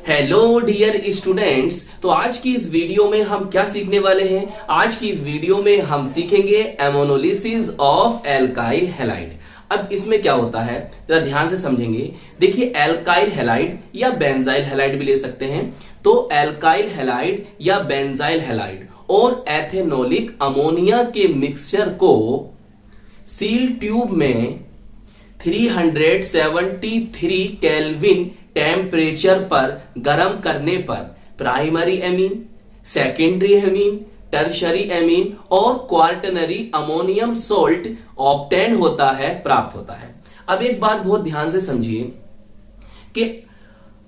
Hello dear students. तो आज की इस वीडियो में हम क्या सीखने वाले हैं? आज की इस वीडियो में हम सीखेंगे एमोनोलिसिस ऑफ एल्काइल हैलाइड। अब इसमें क्या होता है जरा ध्यान से समझेंगे। देखिए, एल्काइल हैलाइड या बेंजाइल हैलाइड भी ले सकते हैं। तो एल्काइल हैलाइड या बेंजाइल हैलाइड और एथेनोलिक अमोनिया के मिक्सचर को सील ट्यूब में 373 केल्विन टेम्परेचर पर गर्म करने पर primary amine, secondary amine, tertiary amine और क्वार्टनरी अमोनियम सोल्ट ऑब्टेन होता है, प्राप्त होता है। अब एक बात बहुत ध्यान से समझिए कि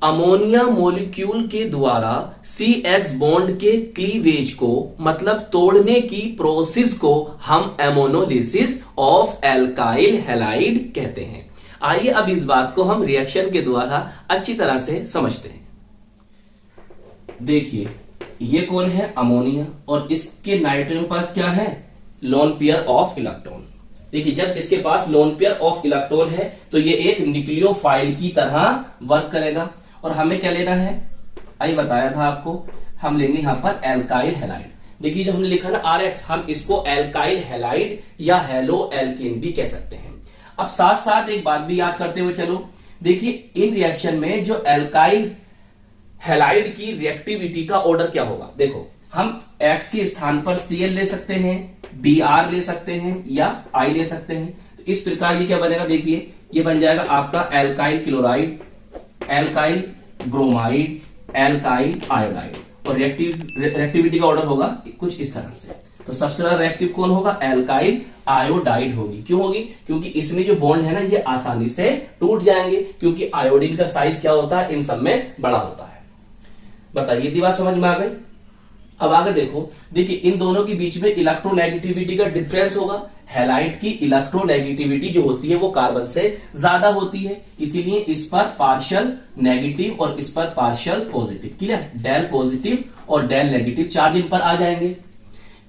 अमोनिया मॉलिक्यूल के द्वारा CH बॉन्ड के क्लीवेज को मतलब तोड़ने की प्रोसेस को हम एमोनोलिसिस ऑफ एल्काइल हैलाइड कहते हैं। आइए अब इस बात को हम रिएक्शन के द्वारा अच्छी तरह से समझते हैं। देखिए, ये कौन है? अमोनिया, और इसके नाइट्रोजन के पास क्या है? Lone pair of electron. देखिए, जब इसके पास लोन पेयर ऑफ इलेक्ट्रॉन है तो ये एक न्यूक्लियोफाइल की तरह वर्क करेगा। और हमें क्या लेना है? आई बताया था आपको, हम लेंगे यहां पर एल्काइल हैलाइड। देखिए, जो हमने लिखा ना RX, हम इसको एल्काइल हैलाइड या हेलो एल्केन भी कह सकते हैं। अब साथ साथ एक बात भी याद करते हुए चलो। देखिए, इन रिएक्शन में जो एल्काइल हैलाइड की रिएक्टिविटी का ऑर्डर क्या होगा? देखो, हम X के स्थान पर Cl ले सकते हैं, Br ले सकते हैं या I ले सकते हैं। तो इस प्रकार ये क्या बनेगा? देखिए, ये बन जाएगा आपका alkyl chloride, alkyl bromide, alkyl iodide. और रिएक्टिविटी का ऑर्डर होगा कुछ इस तरह से। तो सबसे ज्यादा रिएक्टिव कौन होगा? एल्काइल आयोडाइड होगी। क्यों होगी? क्योंकि इसमें जो बॉन्ड है ना, ये आसानी से टूट जाएंगे, क्योंकि आयोडीन का साइज क्या होता है? इन सब में बड़ा होता है। बताइए, ये बात समझ में आ गई? अब आगे देखो। देखिए, इन दोनों के बीच में इलेक्ट्रोनेगेटिविटी का डिफरेंस होगा। हैलाइड की इलेक्ट्रोनेगेटिविटी जो होती है वो कार्बन से ज्यादा होती है, इसीलिए इस पर पार्शियल नेगेटिव और इस पर partial positive. Clear? Del positive और डेल नेगेटिव चार्ज इन पर आ जाएंगे।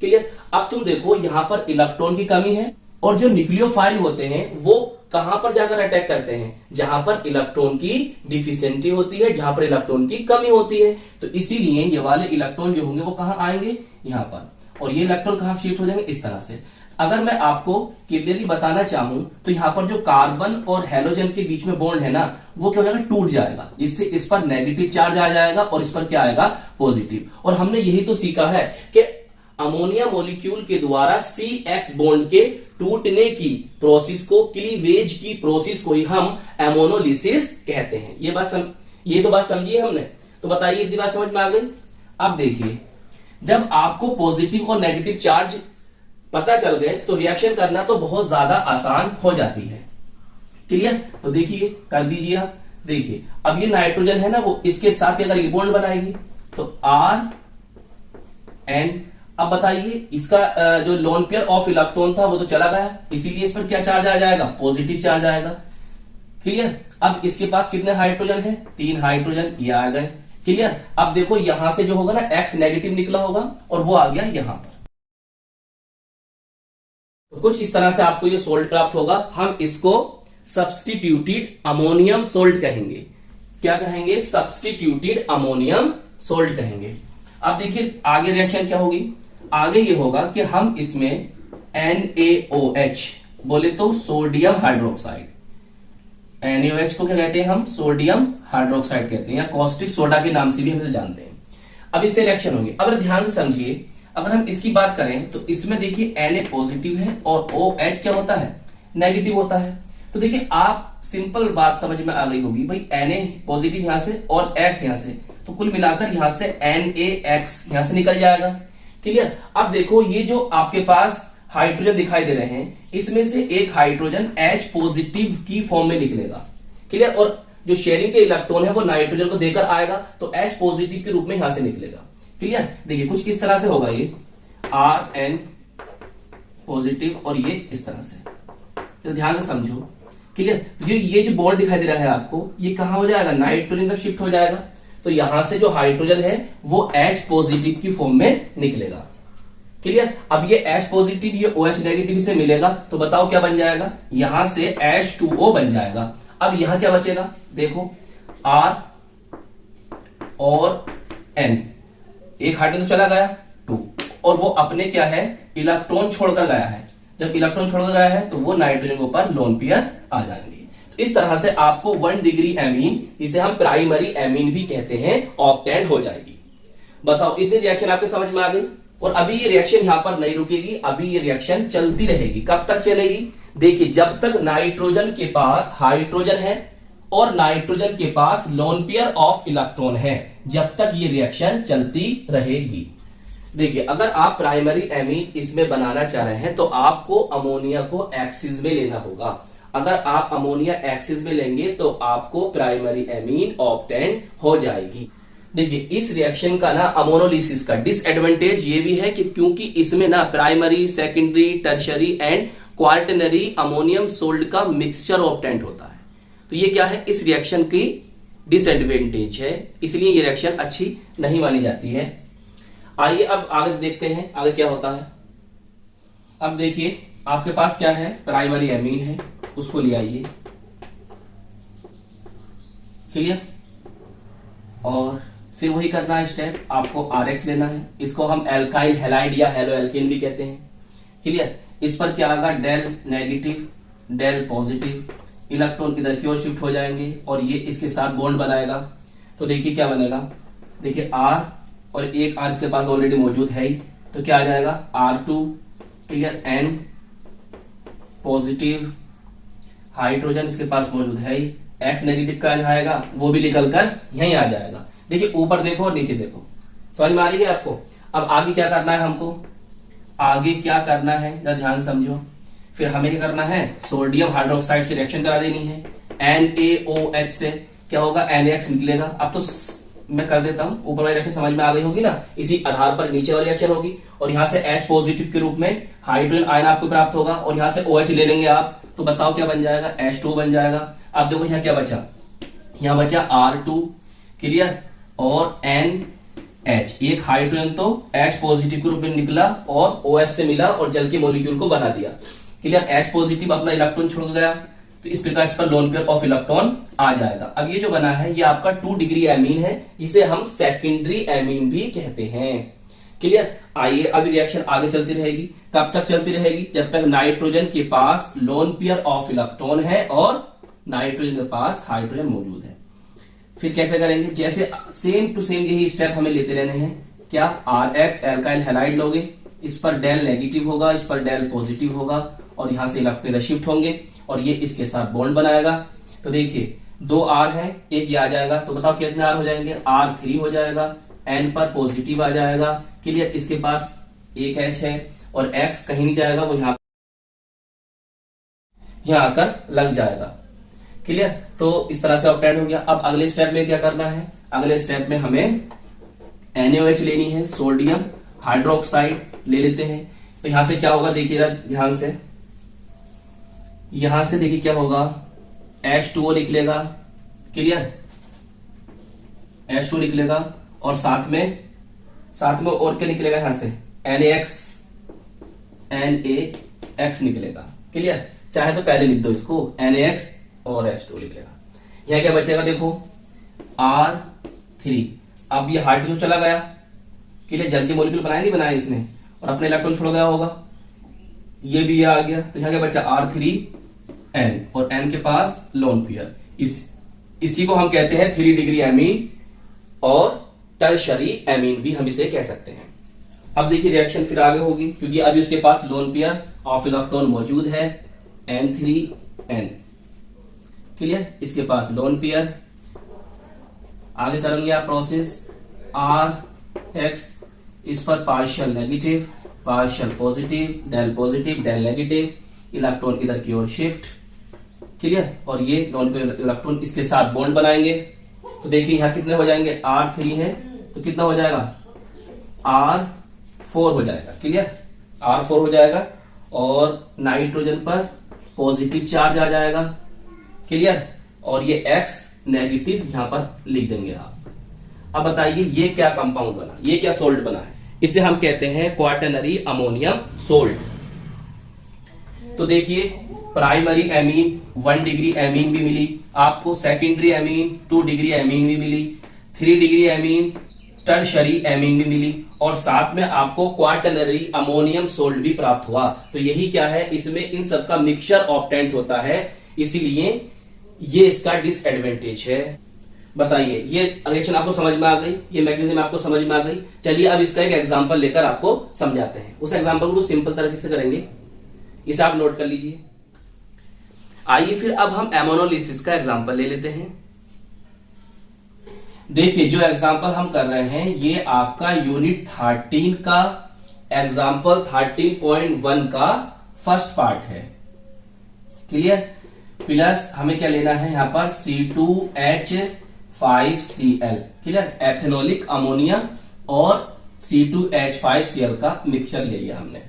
क्लियर? अब तुम देखो, यहां पर इलेक्ट्रॉन की कमी है और जो न्यूक्लियोफाइल होते हैं वो कहां पर जाकर अटैक करते हैं? जहां पर इलेक्ट्रॉन की डिफिशियंसी होती है, जहां पर इलेक्ट्रॉन की कमी होती है। तो इसीलिए ये वाले इलेक्ट्रॉन जो होंगे वो कहां आएंगे? यहां पर। और ये इलेक्ट्रॉन कहां शिफ्ट हो जाएंगे? इस तरह से। अगर मैं आपको क्लियरली बताना चाहूं तो यहां पर जो कार्बन और हेलोजन के बीच में बॉन्ड है ना, वो क्या हो जाएगा? टूट जाएगा। इससे इस पर नेगेटिव चार्ज आ जाएगा और इस पर क्या आएगा? पॉजिटिव। और हमने यही तो सीखा है कि अमोनिया मॉलिक्यूल के द्वारा CH बॉन्ड के टूटने की प्रोसेस को, क्लीवेज की प्रोसेस को ही हम एमोनोलिसिस कहते हैं। ये तो बात समझिए हमने। तो बताइए, इतनी बात समझ में आ गई? अब देखिए, जब आपको पॉजिटिव और नेगेटिव चार्ज पता चल गए तो रिएक्शन करना तो बहुत ज्यादा आसान हो जाती है। क्लियर? तो देखिए, कर दीजिए आप। देखिए, अब ये नाइट्रोजन है ना, वो इसके साथ अगर ये बॉन्ड बनाएगी तो RN। अब बताइए, इसका जो लोन पेयर ऑफ इलेक्ट्रॉन था वो तो चला गया, इसीलिए इस पर क्या चार्ज आ जाएगा? पॉजिटिव चार्ज आएगा। क्लियर? अब इसके पास कितने हाइड्रोजन है? 3 हाइड्रोजन, ये आ गए। क्लियर? अब देखो, यहां से जो होगा ना, X नेगेटिव निकला होगा और वो आ गया यहां पर। तो कुछ इस तरह से आपको ये सोल्ट प्राप्त होगा। हम इसको सब्स्टिट्यूटेड अमोनियम सोल्ट कहेंगे। क्या कहेंगे? सब्स्टिट्यूटेड अमोनियम सोल्ट कहेंगे। अब देखिए, आगे रिएक्शन क्या होगी? आगे ये होगा कि हम इसमें NaOH बोले तो सोडियम हाइड्रोक्साइड, NaOH को क्या कहते हैं? हम सोडियम हाइड्रोक्साइड कहते हैं या कॉस्टिक सोडा के नाम से भी हम इसे जानते हैं। अब इससे रिएक्शन होगी। अब ध्यान से समझिए, अगर हम इसकी बात करें तो इसमें देखिए Na पॉजिटिव है और OH क्या होता है? नेगेटिव होता है। तो देखिए, आप सिंपल बात समझ में आ गई होगी भाई, Na पॉजिटिव यहां से और X यहां से, तो कुल मिलाकर यहां से NaX यहां से निकल जाएगा। क्लियर? अब देखो, ये जो आपके पास हाइड्रोजन दिखाई दे रहे हैं, इसमें से एक हाइड्रोजन H पॉजिटिव की फॉर्म में निकलेगा। क्लियर? और जो शेयरिंग के इलेक्ट्रॉन है वो नाइट्रोजन को देकर आएगा, तो H पॉजिटिव के रूप में यहां से निकलेगा। क्लियर? देखिए, कुछ इस तरह से होगा, ये RN पॉजिटिव और ये इस तरह से। तो ध्यान से समझो। क्लियर? ये जो बॉन्ड दिखाई दे रहा है आपको, ये कहां हो जाएगा? नाइट्रोजन तरफ शिफ्ट हो जाएगा। तो यहां से जो हाइड्रोजन है वो H पॉजिटिव की फॉर्म में निकलेगा। क्लियर? अब ये H पॉजिटिव ये OH नेगेटिव से मिलेगा, तो बताओ क्या बन जाएगा? यहां से H2O बन जाएगा। अब यहां क्या बचेगा? देखो, R और N, एक हाइड्रोजन तो चला गया 2, और वो अपने क्या है इलेक्ट्रॉन छोड़कर गया है। जब इलेक्ट्रॉन छोड़कर गया है तो वो नाइट्रोजन के ऊपर लोन पेयर आ जाएंगे। तो इस तरह से आपको 1 डिग्री एमीन, जिसे हम प्राइमरी एमीन भी कहते हैं, ऑब्टेन हो जाएगी। बताओ इतनी रिएक्शन आपके समझ में आ गई। और अभी ये रिएक्शन यहां पर नहीं रुकेगी, अभी ये रिएक्शन चलती रहेगी। कब तक चलेगी? देखिए, जब तक नाइट्रोजन के पास हाइड्रोजन है और नाइट्रोजन के पास लोन पेयर ऑफ इलेक्ट्रॉन है, जब तक ये रिएक्शन चलती रहेगी। देखिए, अगर आप प्राइमरी एमीन इसमें बनाना चाह रहे हैं तो आपको अमोनिया को एक्सिस में लेना होगा। अगर आप अमोनिया एक्सिस में लेंगे तो आपको प्राइमरी एमीन ऑब्टेन हो जाएगी। देखिए, इस रिएक्शन का ना अमोनोलिसिस का डिसएडवांटेज ये भी है कि क्योंकि इसमें ना primary, secondary, tertiary and quaternary ammonium salt का मिक्सचर ऑब्टेन होता है। तो ये क्या है, इस रिएक्शन की डिसएडवांटेज है, इसलिए ये रिएक्शन अच्छी नहीं मानी जाती है। आइए अब आगे देखते हैं आगे क्या होता है। अब देखिए, आपके पास क्या है, प्राइमरी एमीन है, उसको ले आइए, क्लियर। और फिर वही करना है स्टेप, आपको RX लेना है। इसको हम एल्काइल हैलाइड या हेलो एल्केन भी कहते हैं, क्लियर। इस पर क्या होगा, del negative, del positive, electron इधर की ओर शिफ्ट हो जाएंगे और ये इसके साथ बॉन्ड बनाएगा। तो देखिए क्या बनेगा, देखिए R और एक R इसके पास ऑलरेडी मौजूद है ही, तो क्या आ जाएगा R2, clear. N positive, hydrogen इसके पास मौजूद है ही, X नेगेटिव का आएगा, वो भी निकल कर यहीं आ जाएगा। देखिए, ऊपर देखो और नीचे देखो, समझ में आ रही है आपको। अब आगे क्या करना है हमको, आगे क्या करना है जरा ध्यान समझो। फिर हमें क्या करना है, सोडियम हाइड्रोक्साइड से रिएक्शन करा देनी है। NaOH से क्या होगा, NaX निकलेगा। अब तो मैं कर देता हूं, ऊपर वाली रिएक्शन समझ में आ गई होगी ना, इसी आधार पर नीचे वाली रिएक्शन होगी। और यहां से H पॉजिटिव के रूप में हाइड्रोजन आयन आपको प्राप्त होगा और यहां से OH ले लेंगे आप, तो बताओ क्या बन जाएगा, H2 बन जाएगा। अब देखो यहाँ क्या बचा, यहाँ बचा R2, क्लियर, और NH। एक हाइड्रोजन तो H पॉजिटिव के रूप में निकला और OH से मिला और जल के मॉलिक्यूल को बना दिया, क्लियर। H पॉजिटिव अपना इलेक्ट्रॉन छोड़ गया, तो इस प्रकार इस पर लोन पेयर ऑफ इलेक्ट्रॉन आ जाएगा। अब ये जो बना है ये आपका 2 डिग्री एमीन है, जिसे हम सेकेंडरी एमीन भी कहते हैं, क्लियर। आइए अभी रिएक्शन आगे चलती रहेगी। कब तक चलती रहेगी, जब तक नाइट्रोजन के पास लोन पेयर ऑफ इलेक्ट्रॉन है और नाइट्रोजन के पास हाइड्रोजन मौजूद है। फिर कैसे करेंगे, जैसे सेम टू सेम यही स्टेप हमें लेते रहने हैं। क्या, RX एल्काइल हैलाइड लोगे, इस पर डेल नेगेटिव होगा, इस पर डेल पॉजिटिव होगा और यहां से इलेक्ट्रॉन शिफ्ट होंगे और ये इसके साथ बॉन्ड बनाएगा। तो देखिए 2 R है, एक ये आ जाएगा, तो बताओ कितने R हो जाएंगे, R3 हो जाएगा। N पर पॉजिटिव आ जाएगा, क्लियर। इसके पास एक H है और X कहीं नहीं जाएगा, वो यहां आकर लग जाएगा, क्लियर। तो इस तरह से ऑब्टेन हो गया। अब अगले स्टेप में क्या करना है, अगले स्टेप में हमें NaOH लेनी है, सोडियम हाइड्रोक्साइड ले लेते हैं। तो यहां से क्या होगा, देखिएगा ध्यान से, यहां से देखिए क्या होगा, H2O निकलेगा, क्लियर, H2 निकलेगा और साथ में और क्या निकलेगा, यहां से NaX निकलेगा, क्लियर। चाहे तो पहले लिख दो इसको, NaX और H2 निकलेगा। यहां क्या बचेगा, देखो R3। अब ये हाइड्रोजन चला गया, क्लियर, जल के मॉलिक्यूल बनाया नहीं बनाया इसने, और अपने इलेक्ट्रॉन छोड़ गया होगा, ये भी आ गया। तो यहां क्या बचा, R3N, और N के पास लोन पेयर। इसी को हम कहते हैं 3 डिग्री एमीन और टर्शरी एमीन भी हम इसे कह सकते हैं। अब देखिए रिएक्शन फिर आगे होगी, क्योंकि अभी उसके पास लोन पेयर ऑफ इलेक्ट्रॉन मौजूद है, N3N, क्लियर। इसके पास लोन पेयर, आगे करेंगे आप प्रोसेस, RX, इस पर partial negative, partial positive, del negative, electron इधर की ओर शिफ्ट, क्लियर। और ये लोन पेयर इलेक्ट्रॉन इसके साथ बॉन्ड बनाएंगे। तो देखिए यहां कितने हो जाएंगे, R3 है तो कितना हो जाएगा, R4 हो जाएगा, क्लियर, R4 हो जाएगा। और नाइट्रोजन पर पॉजिटिव चार्ज आ जाएगा, क्लियर, और ये X नेगेटिव यहां पर लिख देंगे आप। अब बताइए ये क्या कंपाउंड बना, ये क्या सोल्ट बना है, इसे हम कहते हैं क्वार्टनरी अमोनियम सोल्ट। तो देखिए प्राइमरी एमीन 1 डिग्री एमीन भी मिली आपको, सेकेंडरी एमीन 2 डिग्री एमीन भी मिली, 3 डिग्री एमीन, टर्शरी एमीन भी मिली और साथ में आपको क्वार्टनरी अमोनियम सोल्ट भी प्राप्त हुआ। तो यही क्या है, इसमें इन सबका मिक्सचर ऑब्टेंट होता है, इसीलिए ये इसका डिसएडवांटेज है। बताइए, ये रिएक्शन आपको समझ में आ गई, ये मैकेनिज्म आपको समझ में आ गई। चलिए अब इसका एक एग्जांपल लेकर आपको समझाते हैं। उस एग्जांपल को सिंपल तरीके से करेंगे, इसे आप नोट कर लीजिए। आइए फिर अब हम एमोनोलिसिस का एग्जांपल ले लेते हैं। देखिए, जो एग्जांपल हम कर रहे हैं ये आपका यूनिट 13 का एग्जांपल 13.1 का फर्स्ट पार्ट है। क्लियर? प्लस हमें क्या लेना है यहां पर C2H5Cl। क्लियर? एथेनोलिक अमोनिया और C2H5Cl का मिक्सचर ले लिया हमने।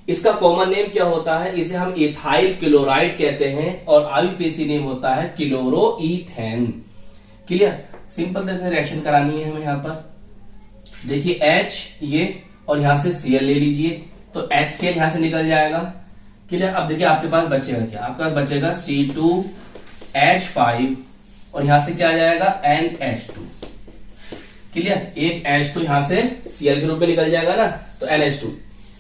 इसका कॉमन नेम क्या होता है, इसे हम इथाइल क्लोराइड कहते हैं और आईयूपीएसी नेम होता है क्लोरोईथेन। क्लियर? सिंपल तरह से रिएक्शन करानी है हमें यहां पर। देखिए H ये और यहां से Cl ले लीजिए, तो HCl यहां से निकल जाएगा। क्लियर? अब देखिए आपके पास बचेगा क्या, आपके पास बचेगा C2H5 और यहां से क्या आ जाएगा NH2। क्लियर? एक H तो यहां से Cl के रूप में निकल जाएगा ना, तो NH2।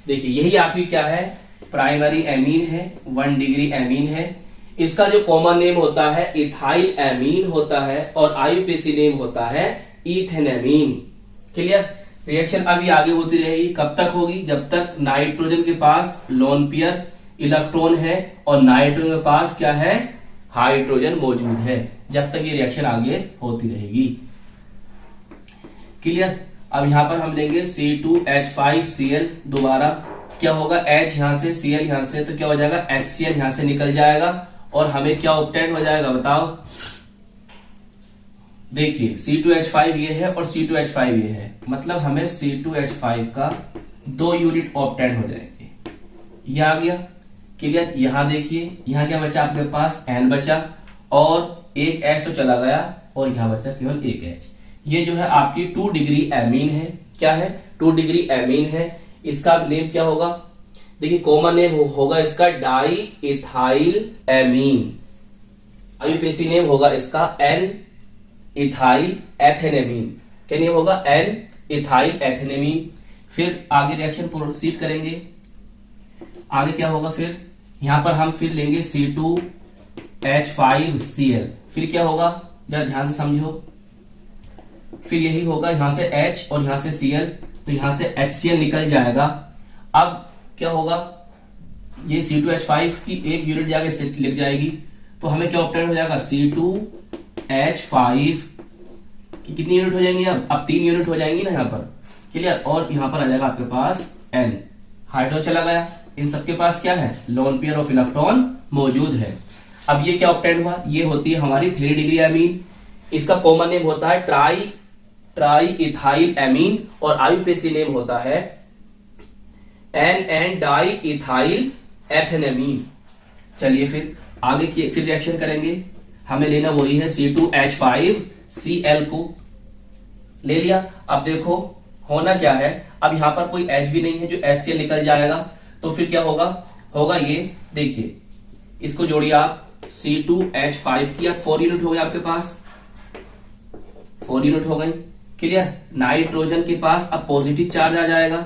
देखिए यही आपकी क्या है, प्राइमरी एमीन है, 1 डिग्री एमीन है। इसका जो कॉमन नेम होता है इथाइल एमीन होता है और आईयूपीएसी नेम होता है इथेनेमीन। क्लियर? रिएक्शन अभी आगे होती रहेगी, कब तक होगी, जब तक नाइट्रोजन के पास लोन पेयर इलेक्ट्रॉन है और नाइट्रोजन के पास क्या है, हाइड्रोजन मौजूद है, जब तक ये रिएक्शन आगे होती रहेगी। क्लियर? अब यहां पर हम लेंगे C2H5Cl, दोबारा क्या होगा, H यहां से Cl यहां से, तो क्या हो जाएगा HCl यहां से निकल जाएगा और हमें क्या ऑब्टेन हो जाएगा बताओ। देखिए C2H5 ये है और C2H5 ये है, मतलब हमें C2H5 का 2 यूनिट ऑब्टेन हो जाएंगे। ये आ गया। क्लियर? यहां देखिए, यहां क्या बचा आपके पास, N बचा और एक H तो चला गया और यहां बचा केवल एक H। ये जो है आपकी 2 डिग्री एमीन है। क्या है, 2 डिग्री एमीन है। इसका नेम क्या होगा, देखिए कॉमन नेम होगा इसका di ethyl amine. IUPAC name होगा इसका N इथाइल एथेनेमीन। क्या नेम होगा, N इथाइल एथेनेमीन। फिर आगे रिएक्शन प्रोसीड करेंगे। आगे क्या होगा, फिर यहां पर हम फिर लेंगे C2H5Cl। फिर क्या होगा, जरा ध्यान से समझो। फिर यही होगा, यहां से H और यहां से Cl, तो यहां से HCl निकल जाएगा। अब क्या होगा, ये C2H5 की एक यूनिट जाके लिख जाएगी, तो हमें क्या ऑब्टेन हो जाएगा, C2H5 की कितनी यूनिट हो जाएंगी, अब 3 यूनिट हो जाएंगी ना यहाँ पर। क्लियर? और यहां पर आ जाएगा आपके पास N, हाइड्रोजन चला गया। इन सबके पास क्या है, लोन पेयर ऑफ इलेक्ट्रॉन मौजूद है। अब ये क्या ऑब्टेन हुआ, ये होती है हमारी 3 डिग्री एमीन। इसका कॉमन नेम होता है ट्राई इथाइल एमीन और आईयूपीएसी नेम होता है NN डाई इथाइल एथेनेमीन। चलिए फिर आगे की फिर रिएक्शन करेंगे। हमें लेना वही है C2H5Cl को ले लिया। अब देखो होना क्या है, अब यहां पर कोई H भी नहीं है, जो HCl निकल जाएगा, तो फिर क्या होगा ये देखिए, इसको जोड़िए आप, C2H5 की अब 4 यूनिट हो गए आपके पास, 4 यूनिट हो गई। क्लियर? नाइट्रोजन के पास अब पॉजिटिव चार्ज आ जाएगा।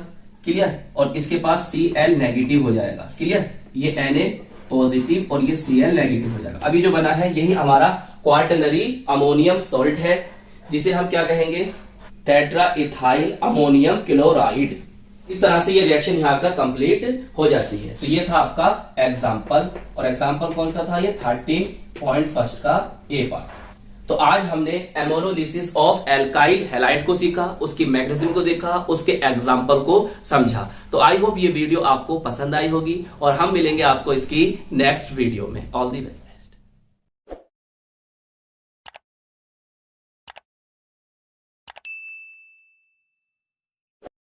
क्लियर? और इसके पास Cl नेगेटिव हो जाएगा। क्लियर? ये Na पॉजिटिव और ये Cl नेगेटिव हो जाएगा। अभी जो बना है यही हमारा क्वार्टनरी अमोनियम सॉल्ट है, जिसे हम क्या कहेंगे, टेट्रा इथाइल अमोनियम क्लोराइड। इस तरह से ये रिएक्शन यहाँ का कंप्लीट हो जाती है। तो ये था आपका एग्जाम्पल, और एग्जाम्पल कौन सा था, ये 13.1 का ए पार्ट। तो आज हमने एमोनोलिसिस ऑफ एल्काइल हैलाइड को सीखा, उसकी मैकेनिज्म को देखा, उसके एग्जाम्पल को समझा। तो आई होप ये वीडियो आपको पसंद आई होगी और हम मिलेंगे आपको इसकी नेक्स्ट वीडियो में। All the best.